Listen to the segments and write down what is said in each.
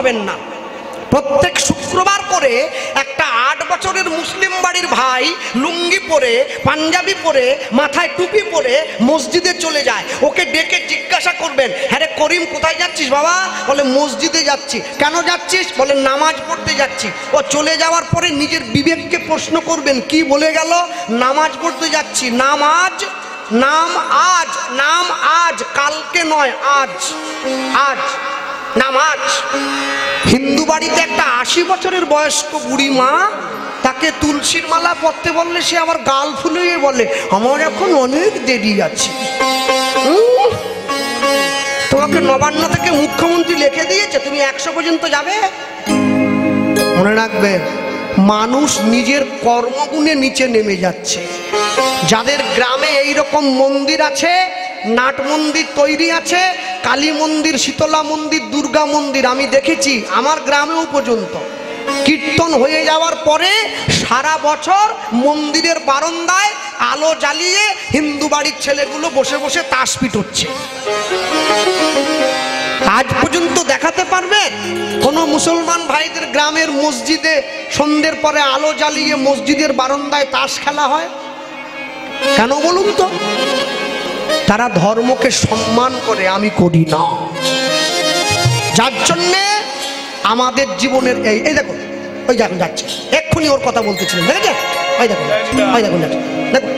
পাবেন না। প্রত্যেক শুক্রবার করে একটা 8 বছরের মুসলিম বাড়ির ভাই লুঙ্গি পরে, পাঞ্জাবি পরে, মাথায় টুপি পরে মসজিদে চলে যায়। ওকে ডেকে জিজ্ঞাসা করবেন, হ্যাঁ রে করিম কোথায় যাচ্ছিস বাবা? বলে মসজিদে যাচ্ছি। কেন যাচ্ছিস? বলে নামাজ পড়তে যাচ্ছি। ও চলে যাওয়ার পরে নিজের বিবেককে প্রশ্ন করবেন, কি বলে গেল? নামাজ পড়তে যাচ্ছি। নামাজ নাম আজ, নাম আজ, কালকে নয়, আজ, আজ নামাজ। হিন্দু বাড়িতে একটা 80 বছরের বয়স্ক বুড়ি মা, তাকে তুলসীর মালা পরতে বললে সে আবার গাল ফুলিয়ে বলে, আমার এখন অনেক দেরি আছে। তোমাকে নবান্ন থেকে মুখ্যমন্ত্রী লিখে দিয়েছে তুমি 100 পর্যন্ত যাবে। মনে রাখবে, মানুষ নিজের কর্মগুণে নিচে নেমে যাচ্ছে। যাদের গ্রামে এই রকম মন্দির আছে, নাট মন্দির তৈরি আছে, কালী মন্দির, শীতলা মন্দির, দুর্গা মন্দির আমি দেখেছি আমার গ্রামেও পর্যন্ত। কীর্তন হয়ে যাওয়ার পরে সারা বছর মন্দিরের বারান্দায় আলো জ্বালিয়ে হিন্দু বাড়ির ছেলেগুলো বসে বসে তাস পিটোচ্ছে। আজ পর্যন্ত দেখাতে পারবে কোন মুসলমান ভাইদের গ্রামের মসজিদে সন্ধ্যের পরে আলো জ্বালিয়ে মসজিদের বারান্দায় তাস খেলা হয়? কেন বলুন তো? তারা ধর্মকে সম্মান করে, আমি করি না। যার জন্যে আমাদের জীবনের এই দেখুন, ওই দেখুন যাচ্ছে, এক্ষুনি ওর কথা বলতেছিলেন, দেখেছেন? ওই দেখুন, ওই দেখুন, দেখুন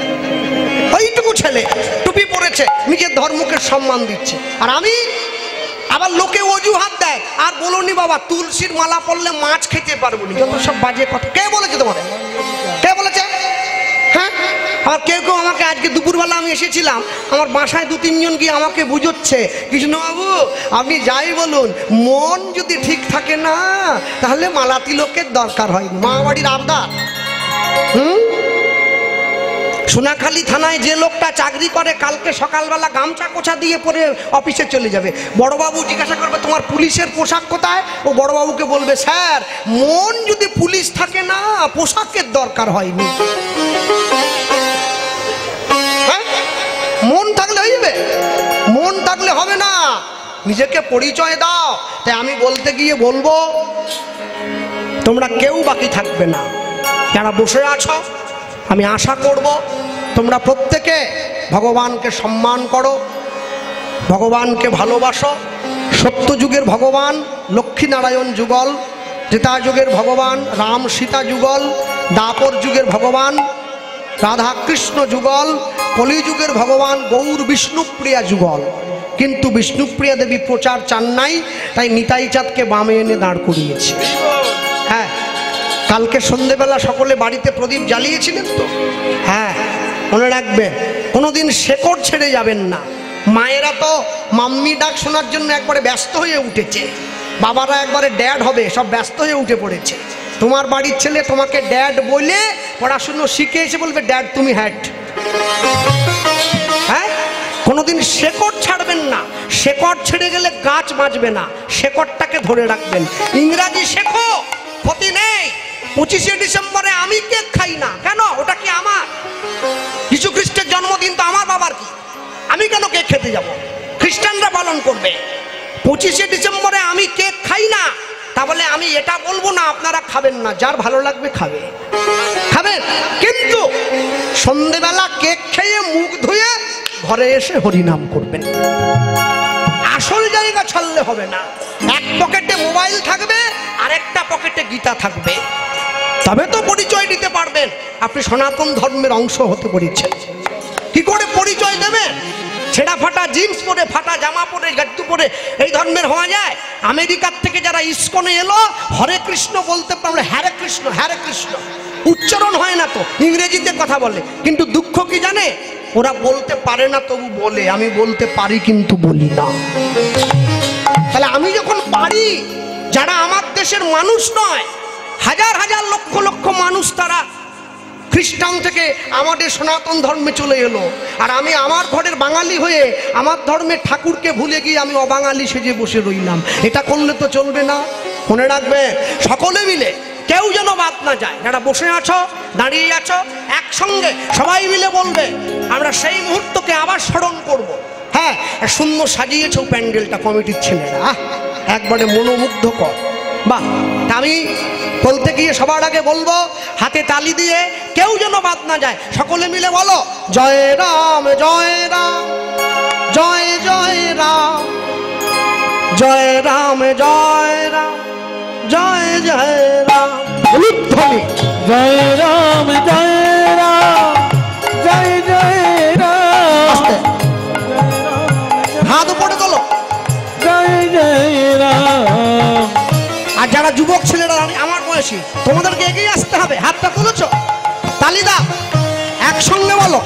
ওইটুকু ছেলে টুপি পরেছে, নিজের ধর্মকে সম্মান দিচ্ছে। আর আমি আবার লোকে অজুহাত দেয়, আর বলুনি বাবা তুলসীর মালা পড়লে মাছ খেতে পারবো না, যত সব বাজে কথা। কে বলেছে তোমাদের? কে বলেছে? হ্যাঁ, আর কেউ কেউ আমাকে আজকে দুপুরবেলা আমি এসেছিলাম, আমার বাসায় 2-3 জন গিয়ে আমাকে বুঝোচ্ছে, কৃষ্ণবাবু আপনি যাই বলুন, মন যদি ঠিক থাকে না তাহলে মালা তিলকের দরকার হয়। মা বাড়ির আবদার। সোনাখালী থানায় যে লোকটা চাকরি করে, কালকে সকালবেলা গামছা কোছা দিয়ে পরে অফিসে চলে যাবে। বড়বাবু জিজ্ঞাসা করবে তোমার পুলিশের পোশাক কোথায়? ও বড়বাবুকে বলবে, স্যার মন যদি পুলিশ থাকে না পোশাকের দরকার হয়নি। মন থাকলে হয়ে যাবে? মন থাকলে হবে না, নিজেকে পরিচয় দাও। তাই আমি বলতে গিয়ে বলবো, তোমরা কেউ বাকি থাকবে না। যারা বসে আছো, আমি আশা করব তোমরা প্রত্যেকে ভগবানকে সম্মান করো, ভগবানকে ভালোবাসো। সত্যযুগের ভগবান লক্ষ্মীনারায়ণ যুগল, ত্রেতা যুগের ভগবান রাম সীতা যুগল, দ্বাপর যুগের ভগবান রাধা কৃষ্ণ যুগল, কলিযুগের ভগবান গৌর বিষ্ণুপ্রিয়া যুগল। কিন্তু বিষ্ণুপ্রিয়া দেবী প্রচার চান নাই, তাই নিতাই চাঁদকে বামে এনে দাঁড় করিয়েছে। হ্যাঁ, কালকে সন্ধেবেলা সকলে বাড়িতে প্রদীপ জ্বালিয়েছিলেন তো? হ্যাঁ, মনে রাখবেন কোনোদিন শেকড় ছেড়ে যাবেন না। মায়েরা তো মাম্মি ডাক শোনার জন্য একবারে ব্যস্ত হয়ে উঠেছে, বাবারা একবারে ড্যাড হবে, সব ব্যস্ত হয়ে উঠে পড়েছে। তোমার বাড়ির ছেলে তোমাকে ড্যাড বলে পড়াশুনো শিখে এসে বলবে ড্যাড তুমি হ্যাড। হ্যাঁ, কোনোদিন শেকড় ছাড়বেন না। শেকড় ছেড়ে গেলে গাছ বাঁচবে না, শেকড়টাকে ধরে রাখবেন। ইংরাজি শেখো, ক্ষতি নেই। 25শে ডিসেম্বরে আমি কেক খাই না, কেন? ওটা কি আমার? যীশু খ্রিস্টের জন্মদিন তো আমার বাবার, কি আমি কেন কেক খেতে যাব? খ্রিস্টানরা পালন করবে। 25শে ডিসেম্বরে আমি কেক খাই না, তাহলে আমি এটা বলবো না আপনারা খাবেন না, যার ভালো লাগবে খাবে, খাবেন। কিন্তু সন্ধেবেলা কেক খেয়ে মুখ ধুয়ে ঘরে এসে হরিনাম করবেন। আসল জায়গা ছাড়লে হবে না। এক পকেটে মোবাইল থাকবে, আরেকটা পকেটে গীতা থাকবে, তবে তো পরিচয় দিতে পারবেন আপনি সনাতন ধর্মের অংশ হতে পেরেছেন। কি করে পরিচয় দেবেন? ছেঁড়া ফাটা জিন্স পরে, ফাটা জামা পরে, গাড়্টু পরে এই ধর্মের হওয়া যায়? আমেরিকার থেকে যারা ইস্কনে এলো, হরে কৃষ্ণ বলতে পারলে হ্যারে কৃষ্ণ, হ্যারে কৃষ্ণ উচ্চারণ হয় না তো, ইংরেজিতে কথা বলে। কিন্তু দুঃখ কি জানে, ওরা বলতে পারে না তবু বলে, আমি বলতে পারি কিন্তু বলি না। তাহলে আমি যখন পারি, যারা আমার দেশের মানুষ নয়, হাজার হাজার লক্ষ লক্ষ মানুষ তারা খ্রিস্টান থেকে আমাদের সনাতন ধর্মে চলে এলো, আর আমি আমার ঘরের বাঙালি হয়ে আমার ধর্মের ঠাকুরকে ভুলে গিয়ে আমি অবাঙালি সেজে বসে রইলাম। এটা করলে তো চলবে না। মনে রাখবে, সকলে মিলে, কেউ যেন বাদ না যায়। যারা বসে আছো, দাঁড়িয়ে আছো, একসঙ্গে সবাই মিলে বলবে, আমরা সেই মুহূর্তকে আবার স্মরণ করব। হ্যাঁ, সুন্দর সাজিয়েছ প্যান্ডেলটা কমিটির ছেলেরা, একবারে মনোমুগ্ধকর। বাহ, আমি বলতে গিয়ে সবার আগে বলবো হাতে তালি দিয়ে কেউ যেন বাদ না যায়, সকলে মিলে বলো জয় রাম জয় রাম জয় জয় রাম জয় রাম জয় রাম জয় জয় রাম। উলুধ্বনি জয় রাম জয় রাম জয় জয় রাম। হাত উপরে তোলো। জয় জয় রাম। আর যারা যুবক ছেলেরা আমার বয়সী তোমাদেরকে এগিয়ে আসতে হবে, হাতটা তুলেছো, তালি দাও, একসঙ্গে বলো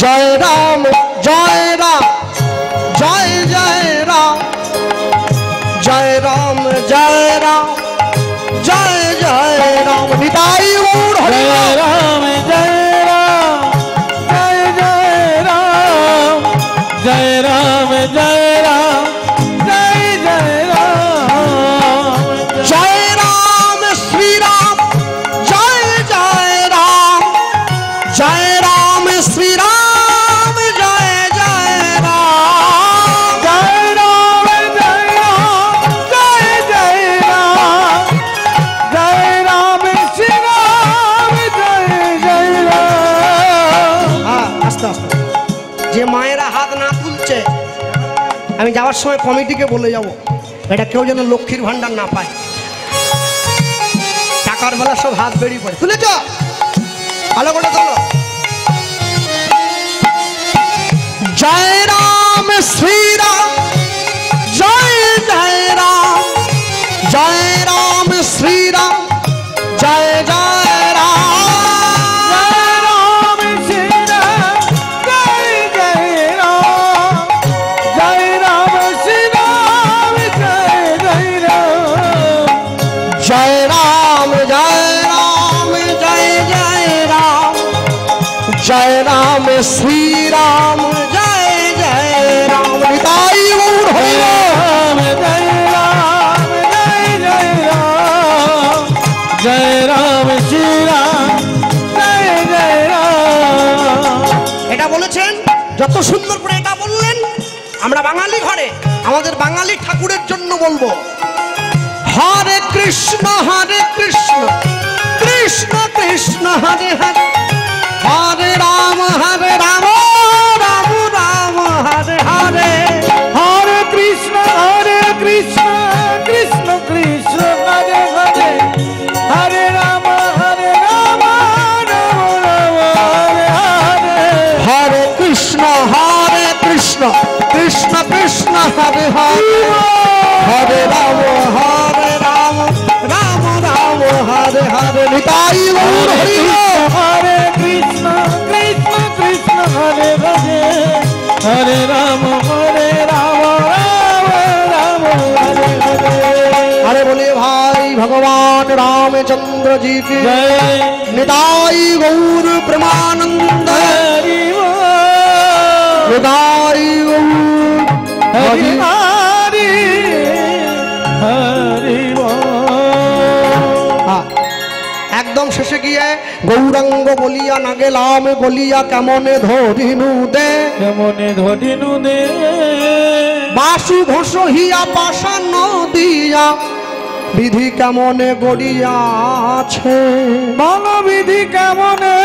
জয় রাম জয় রাম জয় জয় রাম জয় রাম জয় রাম জয় জয় রাম। নিতাই গৌর হরি জয় রাম জয় রাম জয় জয় রাম। জয় রাম জয় রাম জয় জয় রাম। জয় রাম শ্রীরাম জয় জয় রাম জয় রাম শ্রীরাম জয় জয় রাম জয় রাম জয় রাম জয় জয় রাম। জয় রাম শ্রী রাম জয় জয় রাম। হ্যাঁ, আস্তে আস্তে। যে মায়েরা হাত না তুলছে আমি যাওয়ার সময় কমিটিকে বলে যাব, এটা কেউ যেন লক্ষ্মীর ভান্ডার না পায়। টাকার বেলা সব হাত বেরিয়ে পড়ে, তুলেছ ভালো করে তোলো। জয় রাম শ্রীরাম জয় জয় রাম জয় রাম শ্রীরাম জয় জয় রাম। জয় রাম শ্রী রাম জয় জয় রাম। জয় রাম শ্রী রাম জয় জয় রাম। জয় রাম জয় রাম জয় জয় রাম জয় রাম শ্রীরাম জয় জয় রাম। নিতাই গৌর হরি রাম জয় রাম জয় জয় রাম। জয় রাম শ্রী রাম জয় জয় রাম। এটা বলেছেন, যত সুন্দর করে এটা বললেন। আমরা বাঙালি ঘরে আমাদের বাঙালি ঠাকুরের জন্য বলবো হরে কৃষ্ণ কৃষ্ণ কৃষ্ণ হরে হরে হরে রাম রাম রাম হরে হরে। হরে কৃষ্ণ কৃষ্ণ কৃষ্ণ হরে হরে। হরে রাম রাম রাম হরে হরে। হরে কৃষ্ণ কৃষ্ণ কৃষ্ণ হরে হরে হরে রাম রাম রাম হরে হরে। নিতাই গৌর হরি হরে কৃষ্ণ কৃষ্ণ হরে হরে। হরে রাম রাম রাম হরে হরে। अरे बोले भाई भगवान रामचंद्र जी की जय। निताई गौर प्रेमानंद हरि बोल। निताई गौर हरि हरि। हरि हरि बोल। हाँ, একদম শেষে গিয়ে গৌরাঙ্গ বলিয়া না গেলাম বলিয়া কেমনে ধরিনু দে কেমনে ধরিনু দে। বাসু ঘোষ হিয়া পাশান দিয়া বিধি কেমনে গড়িয়াছে মনোবিধি কেমনে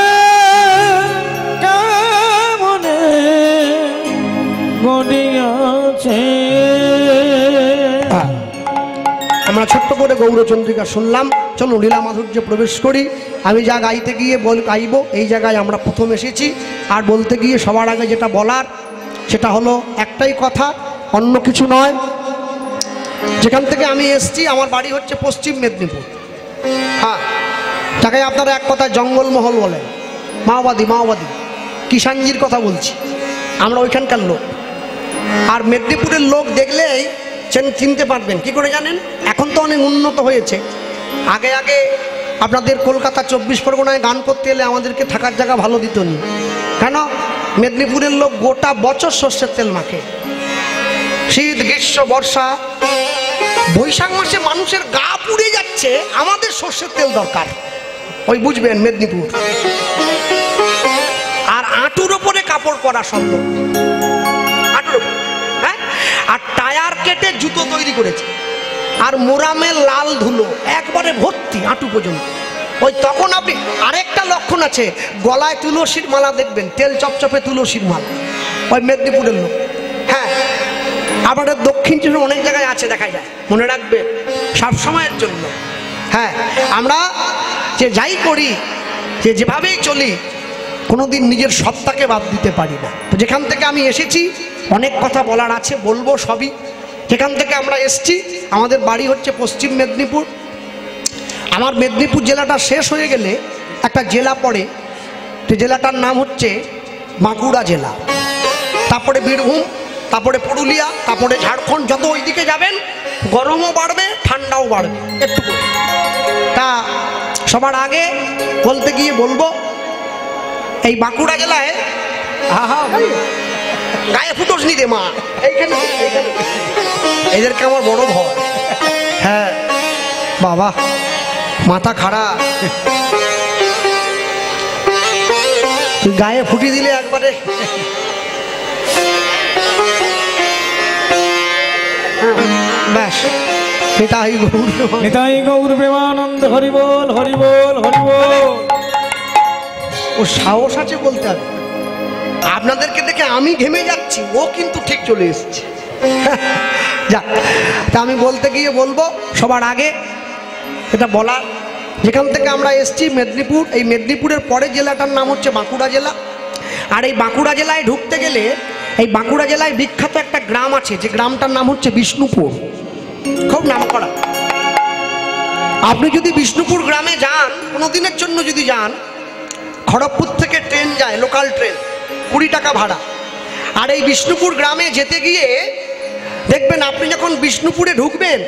কেমনে গড়িয়াছে। আমরা ছোট্ট করে গৌরচন্দ্রিকা শুনলাম, চলো লীলা মাধুর্যে প্রবেশ করি। আমি যা গাইতে গিয়ে গাইব এই জায়গায় আমরা প্রথম এসেছি, আর বলতে গিয়ে সবার আগে যেটা বলার সেটা হলো একটাই কথা, অন্য কিছু নয়। যেখান থেকে আমি এসছি আমার বাড়ি হচ্ছে পশ্চিম মেদিনীপুর। হ্যাঁ, তাকে আপনারা এক কথায় জঙ্গলমহল বলেন, মাওবাদী কিষাণজির কথা বলছি, আমরা ওইখানকার লোক। আর মেদিনীপুরের লোক দেখলেই চিনতে পারবেন কি করে জানেন? এখন তো অনেক উন্নত হয়েছে। আগে আপনাদের কলকাতা 24 পরগনায় গান করতে এলে আমাদেরকে থাকার জায়গা ভালো দিত নি। কেন? মেদিনীপুরের লোক গোটা বছর সর্ষের তেল মাখে। শীত গ্রীষ্ম বর্ষা বৈশাখ মাসে মানুষের গা পুড়ে যাচ্ছে, আমাদের সর্ষের তেল দরকার। ওই বুঝবেন মেদিনীপুর। আর আঁটুর ওপরে কাপড় পরা সম্ভব, আঁটুর ওপর। হ্যাঁ, আর টায়ার কেটে জুতো তৈরি করেছে। আর মোরামের লাল ধুলো একবারে ভর্তি হাঁটু পর্যন্ত। ওই তখন আপনি আরেকটা লক্ষণ আছে, গলায় তুলসীর মালা দেখবেন, তেল চপচপে তুলসীর মালা, ওই মেদিনীপুরের লোক। হ্যাঁ, আমাদের দক্ষিণ চব্বিশ অনেক জায়গায় আছে, দেখা যায়, মনে রাখবে সব সময়ের জন্য। হ্যাঁ, আমরা যে যাই করি, যেভাবেই চলি, কোনোদিন নিজের সত্তাকে বাদ দিতে পারি না। তো যেখান থেকে আমি এসেছি অনেক কথা বলার আছে, বলবো সবই। যেখান থেকে আমরা এসছি, আমাদের বাড়ি হচ্ছে পশ্চিম মেদিনীপুর। আমার মেদিনীপুর জেলাটা শেষ হয়ে গেলে একটা জেলা পড়ে, যে জেলাটার নাম হচ্ছে বাঁকুড়া জেলা, তারপরে বীরভূম, তারপরে পুরুলিয়া, তারপরে ঝাড়খণ্ড। যত ওইদিকে যাবেন গরমও বাড়বে, ঠান্ডাও বাড়বে একটু। তা সবার আগে বলতে গিয়ে বলবো, এই বাঁকুড়া জেলায় গায়ে ফুটোস নি রে মা, এইখানে এদেরকে আমার বড় ভয়। হ্যাঁ বাবা, মাথা খারাপ, তুই গায়ে ফুটি দিলে একবারে। ব্যাস, নিতাই গৌর, নিতাই গৌর প্রেমানন্দ, হরি বল হরি বল হরি বল। ও সাহস আছে বলতে হবে। আপনাদেরকে দেখে আমি ঘেমে যাচ্ছি, ও কিন্তু ঠিক চলে এসেছে। যাক, তা আমি বলতে গিয়ে বলবো সবার আগে এটা বলা, যেখান থেকে আমরা এসছি মেদিনীপুর, এই মেদিনীপুরের পরে জেলাটার নাম হচ্ছে বাঁকুড়া জেলা। আর এই বাঁকুড়া জেলায় ঢুকতে গেলে, এই বাঁকুড়া জেলায় বিখ্যাত একটা গ্রাম আছে, যে গ্রামটার নাম হচ্ছে বিষ্ণুপুর, খুব নাম করা। আপনি যদি বিষ্ণুপুর গ্রামে যান, কোনোদিনের জন্য যদি যান, খড়গপুর থেকে ট্রেন যায়, লোকাল ট্রেন, 20 টাকা ভাড়া। আর এই বিষ্ণুপুর গ্রামে যেতে গিয়ে দেখবেন, আপনি যখন বিষ্ণুপুরে ঢুকবেন,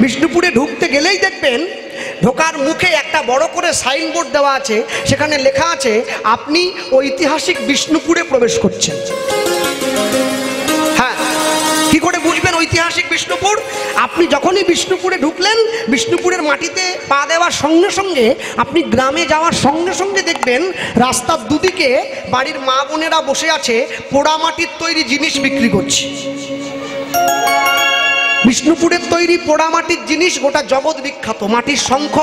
বিষ্ণুপুরে ঢুকতে গেলেই দেখবেন ঢোকার মুখে একটা বড় করে সাইনবোর্ড দেওয়া আছে, সেখানে লেখা আছে আপনি ঐতিহাসিক বিষ্ণুপুরে প্রবেশ করছেন। হ্যাঁ, কি করে বুঝবেন ঐতিহাসিক বিষ্ণুপুর? আপনি যখনই বিষ্ণুপুরে ঢুকলেন, বিষ্ণুপুরের মাটিতে পা দেওয়ার সঙ্গে সঙ্গে, আপনি গ্রামে যাওয়ার সঙ্গে সঙ্গে দেখবেন রাস্তার দুদিকে বাড়ির মা বোনেরা বসে আছে, পোড়ামাটির তৈরি জিনিস বিক্রি করছে। বিষ্ণুপুরের তৈরি পোড়ামাটির জিনিস গোটা জগৎ বিখ্যাত, মাটির শঙ্খ,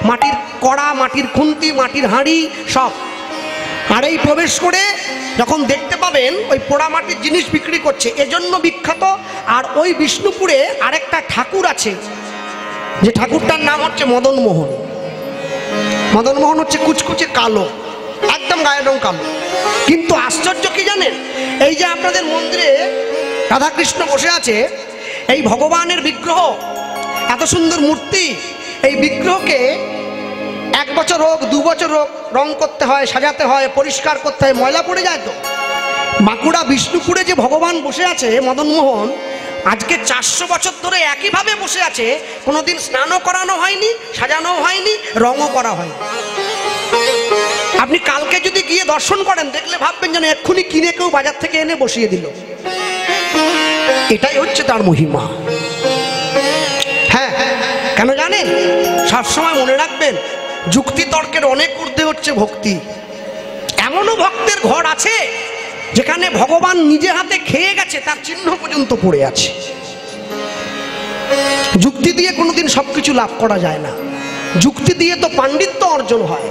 মাটির কড়া, মাটির খুন্তি, মাটির হাঁড়ি সব। আর এই প্রবেশ করে যখন দেখতে পাবেন ওই পোড়ামাটির জিনিস বিক্রি করছে, এজন্য বিখ্যাত। আর ওই বিষ্ণুপুরে আরেকটা ঠাকুর আছে, যে ঠাকুরটার নাম হচ্ছে মদন মোহন। মদন মোহন হচ্ছে কুচকুচে কালো, একদম গায়ের রং কালো। কিন্তু আশ্চর্য কি জানেন, এই যে আপনাদের মন্দিরে রাধাকৃষ্ণ বসে আছে, এই ভগবানের বিগ্রহ, এত সুন্দর মূর্তি, এই বিগ্রহকে 1 বছর হোক 2 বছর হোক রং করতে হয়, সাজাতে হয়, পরিষ্কার করতে হয়, ময়লা পড়ে যায়। তো বাঁকুড়া বিষ্ণুপুরে যে ভগবান বসে আছে মদন মোহন, আজকে 400 বছর ধরে একইভাবে বসে আছে, কোনোদিন স্নানও করানো হয়নি, সাজানো হয়নি, রঙও করা হয়নি। আপনি কালকে যদি গিয়ে দর্শন করেন, দেখলে ভাববেন যেন এক্ষুনি কিনে কেউ বাজার থেকে এনে বসিয়ে দিল। এটাই হচ্ছে তার মহিমা। হ্যাঁ, কেন জানেন? সবসময় মনে রাখবেন, যুক্তি তর্কের অনেক ঊর্ধ্বে হচ্ছে ভক্তি। এমনও ভক্তের ঘর আছে যেখানে ভগবান নিজে হাতে খেয়ে গেছে, তার চিহ্ন পর্যন্ত পড়ে আছে। যুক্তি দিয়ে কোনোদিন সবকিছু লাভ করা যায় না। যুক্তি দিয়ে তো পাণ্ডিত্য অর্জন হয়,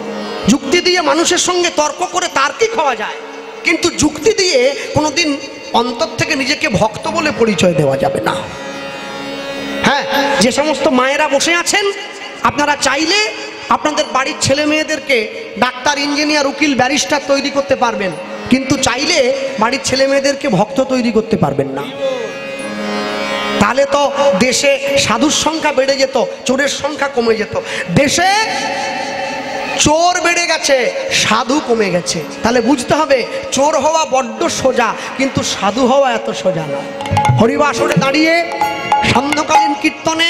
যুক্তি দিয়ে মানুষের সঙ্গে তর্ক করে তার্কিক হওয়া যায়, কিন্তু যুক্তি দিয়ে কোনোদিন অন্তর থেকে নিজেকে ভক্ত বলে পরিচয় দেওয়া যাবে না। হ্যাঁ, যে সমস্ত মায়েরা বসে আছেন, আপনারা চাইলে আপনাদের বাড়ির ছেলে মেয়েদেরকে ডাক্তার, ইঞ্জিনিয়ার, উকিল, ব্যারিস্টার তৈরি করতে পারবেন, কিন্তু চাইলে বাড়ির ছেলে মেয়েদেরকে ভক্ত তৈরি করতে পারবেন না। তাহলে তো দেশে সাধুর সংখ্যা বেড়ে যেত, চোরের সংখ্যা কমে যেত। দেশে চোর বেড়ে গেছে, সাধু কমে গেছে। তাহলে বুঝতে হবে, চোর হওয়া বড্ড সোজা, কিন্তু সাধু হওয়া এত সোজা না। হরিবাসরে দাঁড়িয়ে সান্ধ্যকালীন কীর্তনে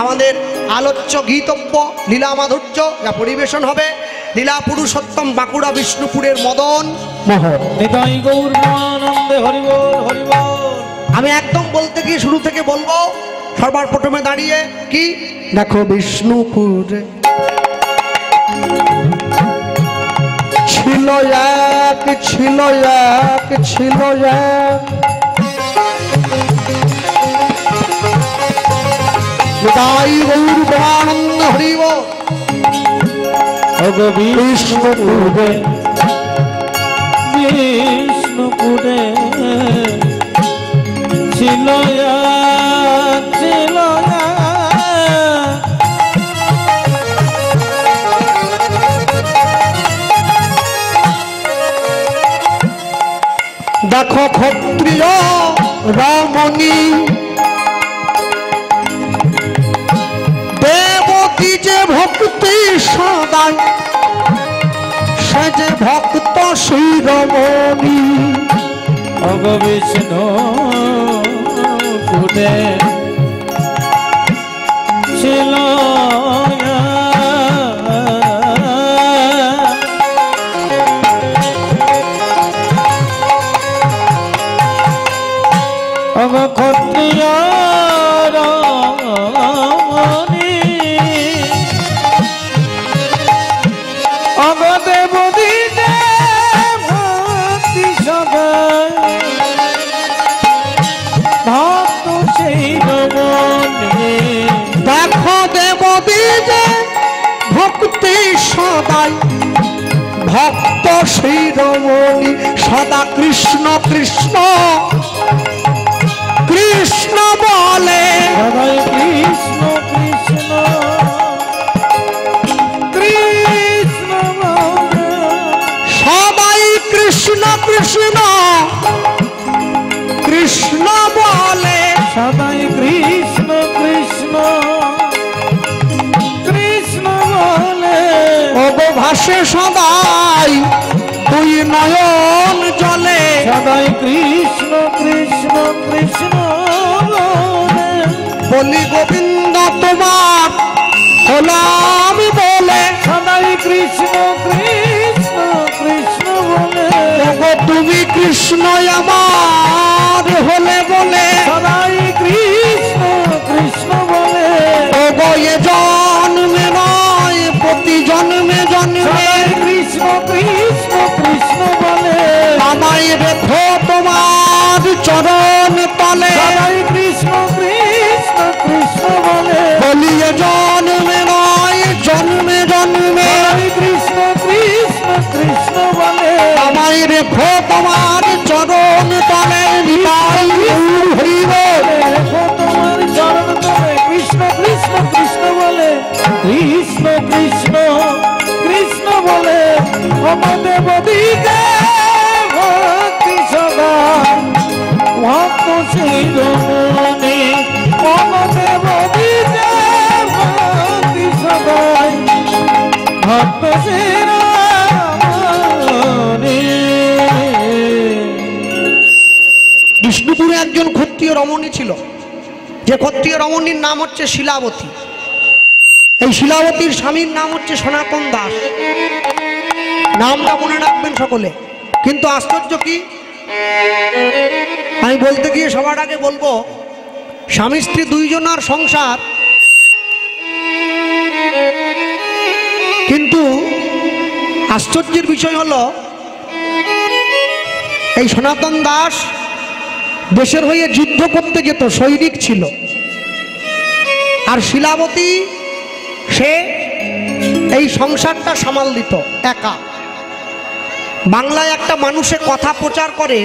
আমাদের আলোচ্য গীতব্য লীলা মাধুর্য যা পরিবেশন হবে, লীলা পুরুষোত্তম বাঁকুড়া বিষ্ণুপুরের মদন মোহন। নিতাই গৌর প্রেমানন্দে, হরি বল হরি বল। আমি একদম বলতে গিয়ে শুরু থেকে বলবো, সবার প্রথমে দাঁড়িয়ে কি দেখো, বিষ্ণুপুরে ছিল এক, ছিল এক, ছিল এক, নিতাই গৌর প্রেমানন্দ হরি বল। ওগো বিষ্ণুপুরে বিষ্ণুপুরে ছিল ছিল দেখো ক্ষত্রিয় রমণী দেবতী যে ভক্তি সদাই সে যে ভক্ত শিরোমণি। ওগো বিষ্ণুপুরে ছিল ওগো ক্ষত্রিয় রমণী ওগো দেবতী ভক্তি সদাই ভক্ত সেই রমণী। দেখো দেবতী যে ভক্তি সদাই ভক্ত শিরোমণি সদা কৃষ্ণ কৃষ্ণ কৃষ্ণ বলে। সদাই কৃষ্ণ কৃষ্ণ কৃষ্ণ বলে সবাই কৃষ্ণ কৃষ্ণ কৃষ্ণ বলে। সদাই কৃষ্ণ কৃষ্ণ কৃষ্ণ বলে ওগো ভাসে সদাই তুই নয়ন জলে। সদাই কৃষ্ণ কৃষ্ণ কৃষ্ণ বলে বলি গোবিন্দ তোমার হলাম বলে। সদাই কৃষ্ণ কৃষ্ণ কৃষ্ণ বলে ওগো তুমি কৃষ্ণ আমার হলে বলে। সদাই কৃষ্ণ কৃষ্ণ বলে ওগো এ জন্মে নয় প্রতি জন্মে জন্মে সদাই কৃষ্ণ কৃষ্ণ কৃষ্ণ বলে আমায় রেখো তোমার চরণ তলে। সদাই কৃষ্ণ কৃষ্ণ কৃষ্ণ বলে বলি এ জন্মে নয় জন্মে জন্মে সদাই কৃষ্ণ কৃষ্ণ কৃষ্ণ বলে আমায় রেখো তোমার চরণ তলে। নিতাই গৌর হরি বল। রেখো তোমার চরণ তলে কৃষ্ণ কৃষ্ণ কৃষ্ণ বলে কৃষ্ণ কৃষ্ণ কৃষ্ণ বলে আমাদের বদিতে ভক্তি সদাই ভক্ত সেই রমণী। আমাদের বদিতে ভক্তি সদাই ভক্ত সেই রমণী। বিষ্ণুপুরে একজন ক্ষত্রিয় রমণী ছিল, যে ক্ষত্রিয় রমণীর নাম হচ্ছে শিলাবতী। এই শিলাবতীর স্বামীর নাম হচ্ছে সনাতন দাস। নামটা মনে রাখবেন সকলে। কিন্তু আশ্চর্য কি, আমি বলতে গিয়ে সবার আগে বলবো, স্বামী স্ত্রী দুইজনার সংসার, কিন্তু আশ্চর্যের বিষয় হলো এই সনাতন দাস দেশের হয়ে যুদ্ধ করতে যেত, সৈনিক ছিল। আর শিলাবতী সে এই সংসারটা সামাল দিত একা। বাংলায় একটা মানুষে কথা প্রচার করে,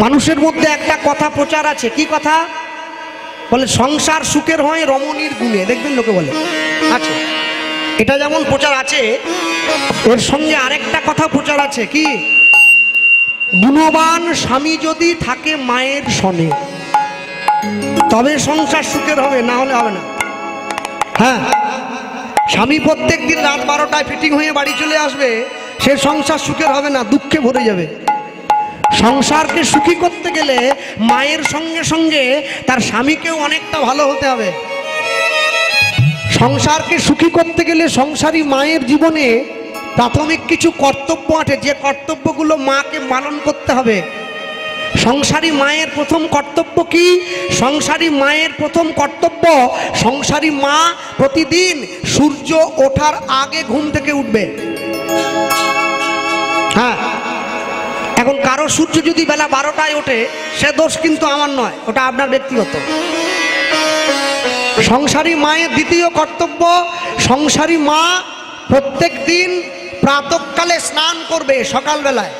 মানুষের মধ্যে একটা কথা প্রচার আছে। কি কথা বলে? সংসার সুখের হয় রমণীর গুণে। দেখবেন লোকে বলে আছে, এটা যেমন প্রচার আছে, এর সঙ্গে আরেকটা কথা প্রচার আছে। কি? গুণবান স্বামী যদি থাকে মায়ের সনে তবে সংসার সুখের হবে, না হলে হবে না। হ্যাঁ, স্বামী প্রত্যেক দিন রাত 12টায় ফিটিং হয়ে বাড়ি চলে আসবে, সে সংসার সুখের হবে না, দুঃখে ভরে যাবে। সংসারকে সুখী করতে গেলে মায়ের সঙ্গে সঙ্গে তার স্বামীকেও অনেকটা ভালো হতে হবে। সংসারকে সুখী করতে গেলে সংসারী মায়ের জীবনে প্রাথমিক কিছু কর্তব্য আছে, যে কর্তব্যগুলো মাকে পালন করতে হবে। সংসারী মায়ের প্রথম কর্তব্য কি? সংসারী মায়ের প্রথম কর্তব্য, সংসারী মা প্রতিদিন সূর্য ওঠার আগে ঘুম থেকে উঠবে। হ্যাঁ, এখন কারো সূর্য যদি বেলা 12টায় ওঠে, সে দোষ কিন্তু আমার নয়, ওটা আপনার ব্যক্তিগত। সংসারী মায়ের দ্বিতীয় কর্তব্য, সংসারী মা প্রত্যেক দিন প্রাতঃকালে স্নান করবে সকালবেলায়।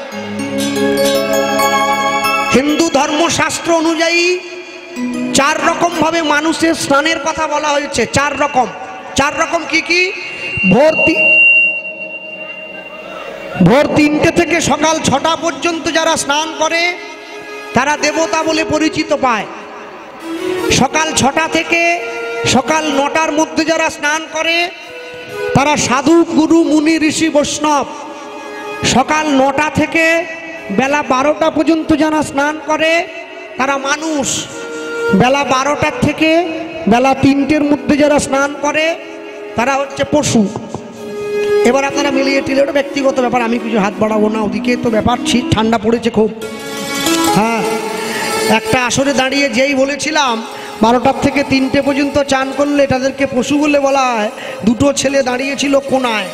হিন্দু ধর্মশাস্ত্র অনুযায়ী 4 রকম ভাবে মানুষের স্নানের কথা বলা হয়েছে। 4 রকম। 4 রকম কি কি? ভোর 3টে থেকে সকাল 6টা পর্যন্ত যারা স্নান করে তারা দেবতা বলে পরিচিত পায়। সকাল 6টা থেকে সকাল 9টার মধ্যে যারা স্নান করে তারা সাধু, গুরু, মুনি, ঋষি, বৈষ্ণব। সকাল 9টা থেকে বেলা 12টা পর্যন্ত যারা স্নান করে তারা মানুষ। বেলা 12টার থেকে বেলা 3টের মধ্যে যারা স্নান করে তারা হচ্ছে পশু। এবার আপনারা মিলিয়ে টিলে, ওটা ব্যক্তিগত ব্যাপার, আমি কিছু হাত বাড়াবো না। ওদিকে তো ব্যাপার, শীত ঠান্ডা পড়েছে খুব। হ্যাঁ, একটা আসরে দাঁড়িয়ে যেই বলেছিলাম 12টার থেকে 3টে পর্যন্ত চান করলে তাদেরকে পশু বলে বলা হয়। 2টো ছেলে দাঁড়িয়েছিল কোনায়,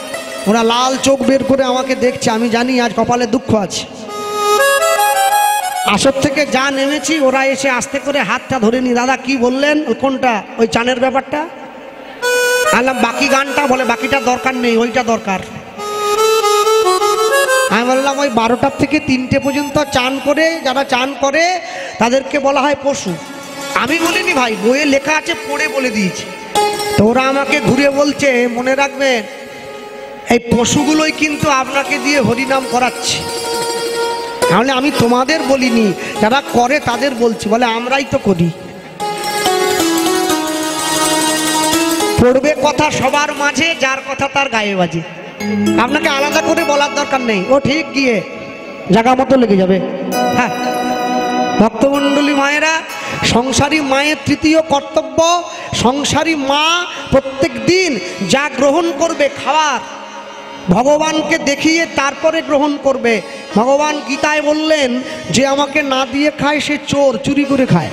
ওরা লাল চোখ বের করে আমাকে দেখছে। আমি জানি আজ কপালে দুঃখ আছে। আসর থেকে যা নেমেছি ওরা এসে আস্তে করে হাতটা ধরে নি, দাদা কি বললেন? কোনটা? ওই চানের ব্যাপারটা। আলাম বাকি গানটা বলে, বাকিটা দরকার নেই, ওইটা দরকার। আমি বললাম ওই 12টার থেকে 3টে পর্যন্ত চান করে যারা চান করে তাদেরকে বলা হয় পশু। আমি বলিনি ভাই, বইয়ে লেখা আছে, পড়ে বলে দিয়েছি। তো ওরা আমাকে ঘুরে বলছে, মনে রাখবেন এই পশুগুলোই কিন্তু আপনাকে দিয়ে হরিনাম করাচ্ছে। তাহলে আমি তোমাদের বলিনি, যারা করে তাদের বলছি। বলে আমরাই তো করি। পড়বে কথা সবার মাঝে, যার কথা তার গায়ে বাজে। আপনাকে আলাদা করে বলার দরকার নেই, ও ঠিক গিয়ে জায়গা মতো লেগে যাবে। হ্যাঁ ভক্তমণ্ডলী মায়েরা, সংসারী মায়ের তৃতীয় কর্তব্য, সংসারী মা প্রত্যেক দিন যা গ্রহণ করবে খাবার ভগবানকে দেখিয়ে তারপরে গ্রহণ করবে। ভগবান গীতায় বললেন যে আমাকে না দিয়ে খায় সে চোর, চুরি করে খায়।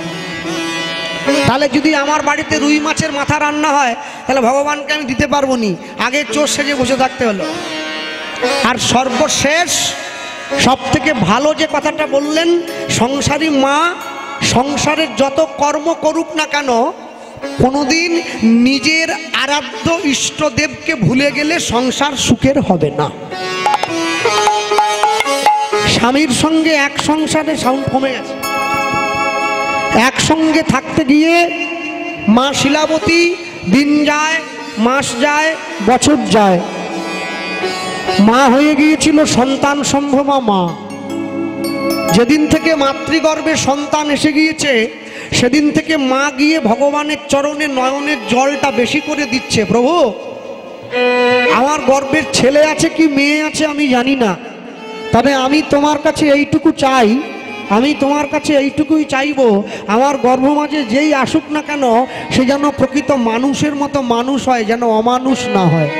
তাহলে যদি আমার বাড়িতে রুই মাছের মাথা রান্না হয় তাহলে ভগবানকে আমি দিতে পারবো নি, আগে চোর সেজে বসে থাকতে হলো। আর সর্বশেষ সব থেকে ভালো যে কথাটা বললেন, সংসারী মা সংসারের যত কর্ম করুক না কেন কোনোদিন নিজের আরাধ্য ইষ্টদেবকে ভুলে গেলে সংসার সুখের হবে না। স্বামীর সঙ্গে এক সংসারে সাউন্ড কমে গেছে, একসঙ্গে থাকতে গিয়ে মা শিলাবতী দিন যায়, মাস যায়, বছর যায়। মা হয়ে গিয়েছিল সন্তান সম্ভবা মা। যেদিন থেকে মাতৃগর্ভে সন্তান এসে গিয়েছে সেদিন থেকে মা গিয়ে ভগবানের চরণে নয়নের জলটা বেশি করে দিচ্ছে। প্রভু আমার গর্ভের ছেলে আছে কি মেয়ে আছে আমি জানি না, তবে আমি তোমার কাছে এইটুকু চাই, আমি তোমার কাছে এইটুকুই চাইবো, আমার গর্ভ মাঝে যেই আসুক না কেন সে যেন প্রকৃত মানুষের মতো মানুষ হয়, যেন অমানুষ না হয়।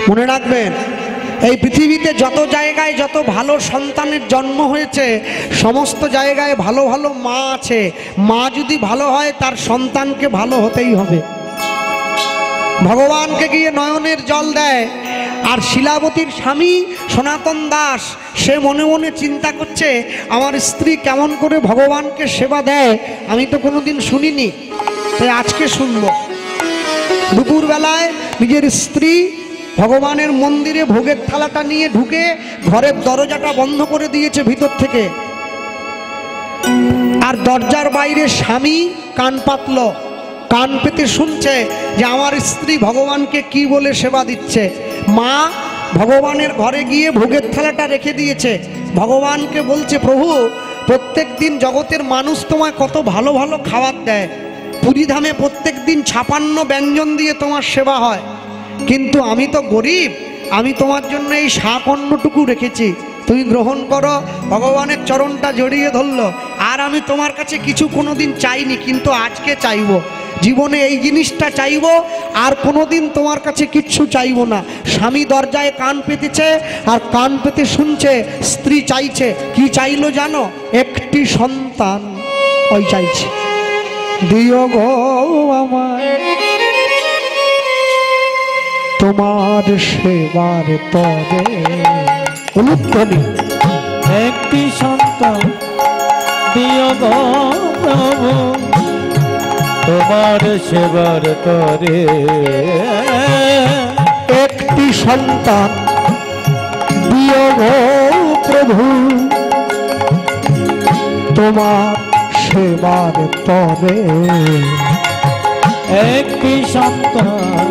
মনে রাখবেন, এই পৃথিবীতে যত জায়গায় যত ভালো সন্তানের জন্ম হয়েছে সমস্ত জায়গায় ভালো ভালো মা আছে। মা যদি ভালো হয় তার সন্তানকে ভালো হতেই হবে। ভগবানকে গিয়ে নয়নের জল দেয়। আর শিলাবতীর স্বামী সনাতন দাস সে মনে মনে চিন্তা করছে আমার স্ত্রী কেমন করে ভগবানকে সেবা দেয়, আমি তো কোনোদিন শুনিনি, তাই আজকে শুনব। দুপুরবেলায় নিজের স্ত্রী ভগবানের মন্দিরে ভোগের থালাটা নিয়ে ঢুকে ঘরের দরজাটা বন্ধ করে দিয়েছে ভিতর থেকে। আর দরজার বাইরে স্বামী কান পাতল, কান পেতে শুনছে যে আমার স্ত্রী ভগবানকে কি বলে সেবা দিচ্ছে। মা ভগবানের ঘরে গিয়ে ভোগের থালাটা রেখে দিয়েছে, ভগবানকে বলছে প্রভু প্রত্যেক দিন জগতের মানুষ তোমায় কত ভালো ভালো খাবার দেয়, পুরীধামে প্রত্যেক দিন 56 ব্যঞ্জন দিয়ে তোমার সেবা হয়, কিন্তু আমি তো গরিব, আমি তোমার জন্য এই শাক অন্নটুকু রেখেছি, তুমি গ্রহণ করো। ভগবানের চরণটা জড়িয়ে ধরল। আর আমি তোমার কাছে কিছু কোনোদিন চাইনি, কিন্তু আজকে চাইবো, জীবনে এই জিনিসটা চাইবো, আর কোনোদিন তোমার কাছে কিচ্ছু চাইবো না। স্বামী দরজায় কান পেতেছে আর কান পেতে শুনছে স্ত্রী চাইছে, কি চাইলো জানো? একটি সন্তান ওই চাইছে, দিও গো আমায় তোমার সেবার তবে। অনুধ্বনি একটি সন্তান দিও গো প্রভু তোমার সেবার তরে একটি সন্তান দিও গো প্রভু তোমার সেবার তরে একটি সন্তান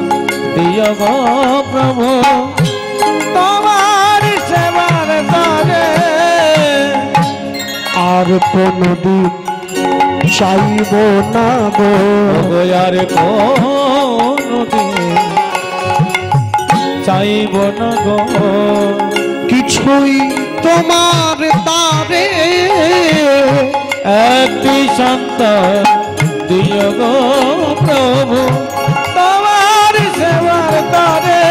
দিও গো প্রভু তোমার সেবার তরে আর কোনদিন চাইব না গো আর কোনদিন চাইব না গো কিছুই তোমার তারে একটি সন্তান দিও গো প্রভু তোমার সেবার তরে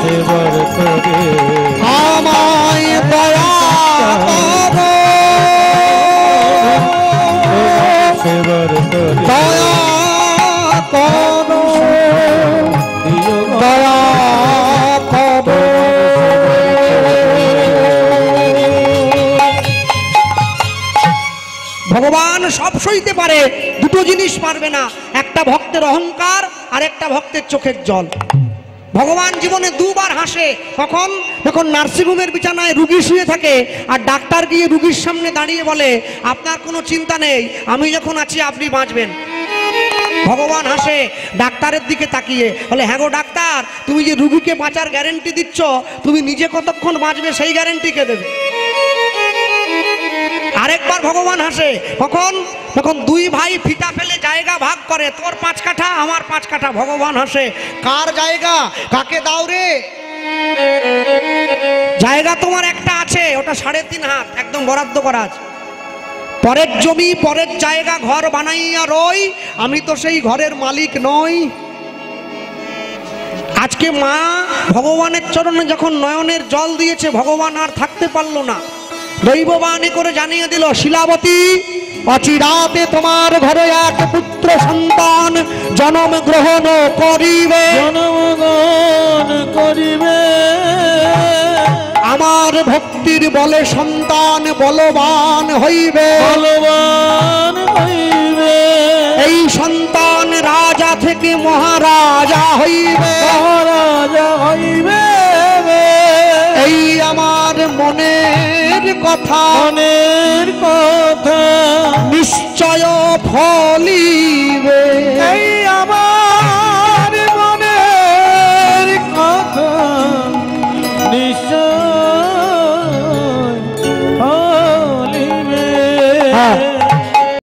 সেবার তরে আমায় দয়া করো সেবার তরে দয়া করো দিও গো দয়া করো ভগবান সব সইতে পারে, দুটো জিনিস পারবে না, একটা ভক্তের অহংকার আর একটা ভক্তের চোখের জল। ভগবান জীবনে দুবার হাসে, কখন? যখন নার্সিংহোমের বিছানায় রুগী শুয়ে থাকে আর ডাক্তার গিয়ে রুগীর সামনে দাঁড়িয়ে বলে আপনার কোনো চিন্তা নেই, আমি যখন আছি আপনি বাঁচবেন। ভগবান হাসে ডাক্তারের দিকে তাকিয়ে, বলে হ্যাঁ গো ডাক্তার, তুমি যে রুগীকে বাঁচার গ্যারেন্টি দিচ্ছ, তুমি নিজে কতক্ষণ বাঁচবে সেই গ্যারেন্টি কে দেবে? আরেকবার ভগবান হাসে, কখন? যখন দুই ভাই ফিতা ফেলে জায়গা ভাগ করে, তোর 5 কাঠা আমার 5 কাঠা। ভগবান হাসে, কার জায়গা কাকে দাও রে? জায়গা তোমার একটা আছে, ওটা 3.5 হাত একদম বরাদ্দ করা আছে। পরের জমি পরের জায়গা ঘর বানাইয়া রই, আমি তো সেই ঘরের মালিক নই। আজকে মা ভগবানের চরণে যখন নয়নের জল দিয়েছে, ভগবান আর থাকতে পারলো না, দৈববাণী করে জানিয়ে দিল, শিলাবতী অচিরাতে তোমার ঘরে এক পুত্র সন্তান জন্ম গ্রহণ করিবে, জনমগণ করিবে। আমার ভক্তির বলে সন্তান বলবান হইবে, বলবান হইবে। এই সন্তান রাজা থেকে মহারাজা হইবে, মহারাজা হইবে। এই আমার মনের কথা মনের কথা নিশ্চয় ফলিবে, এই